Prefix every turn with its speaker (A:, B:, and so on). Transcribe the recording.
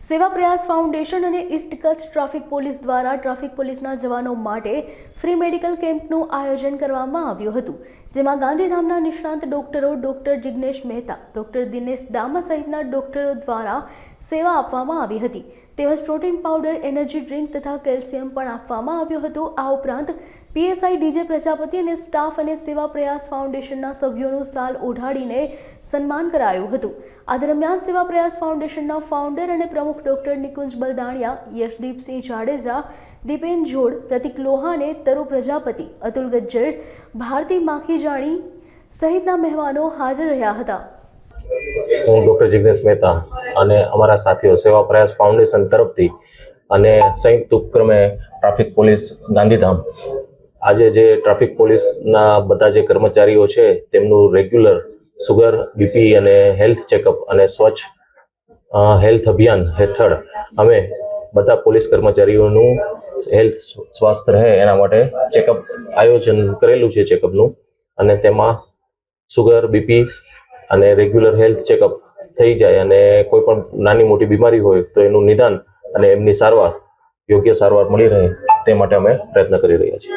A: સેવા પ્રયાસ ફાઉન્ડેશન અને ઈસ્ટ કચ્છ ટ્રાફિક પોલીસ દ્વારા ટ્રાફિક પોલીસના જવાનો માટે ફ્રી મેડિકલ કેમ્પનું આયોજન કરવામાં આવ્યું હતું, જેમાં ગાંધીધામના નિષ્ણાંત ડોક્ટરો ડોક્ટર જિગ્નેશ મહેતા, ડોક્ટર દિનેશ દામા સહિતના ડોક્ટરો દ્વારા સેવા આપવામાં આવી હતી. તેમજ પ્રોટીન પાવડર, એનર્જી ડ્રિંક તથા કેલ્શિયમ પણ આપવામાં આવ્યું હતું. આ ઉપરાંત પીએસઆઈ ડીજે પ્રજાપતિ અને સ્ટાફ અને સેવા પ્રયાસ ફાઉન્ડેશનના સભ્યોનું શાલ ઓઢાડીને સન્માન કરાયું હતું. આ દરમિયાન સેવા પ્રયાસ ફાઉન્ડેશનના ફાઉન્ડર અને પ્રમુખ ડોક્ટર નિકુંજ બલદાણિયા, યશદીપસિંહ જાડેજા, દીપેન જોડ, પ્રતિક લોહાને, તરુ પ્રજાપતિ, અતુલ ગજ્જર, ભારતી માખીજાણી સહિતના મહેમાનો હાજર રહ્યા હતા.
B: હું ડૉક્ટર જિગ્નેશ મહેતા અને અમારા સાથીઓ સેવા પ્રયાસ ફાઉન્ડેશન તરફથી અને સંયુક્ત ઉપક્રમે ટ્રાફિક પોલીસ ગાંધીધામ આજે જે ટ્રાફિક પોલીસના બધા જે કર્મચારીઓ છે તેમનું રેગ્યુલર સુગર, બીપી અને હેલ્થ ચેકઅપ અને સ્વચ્છ હેલ્થ અભિયાન હેઠળ અમે બધા પોલીસ કર્મચારીઓનું હેલ્થ સ્વાસ્થ્ય રહે એના માટે ચેકઅપ આયોજન કરેલું છે ચેકઅપનું, અને તેમાં સુગર, બીપી અને રેગ્યુલર હેલ્થ ચેકઅપ થઈ જાય અને કોઈ પણ નાની મોટી બીમારી હોય તો એનું નિદાન અને એમની સારવાર, યોગ્ય સારવાર મળી રહે તે માટે અમે પ્રયત્ન કરી રહ્યા છીએ.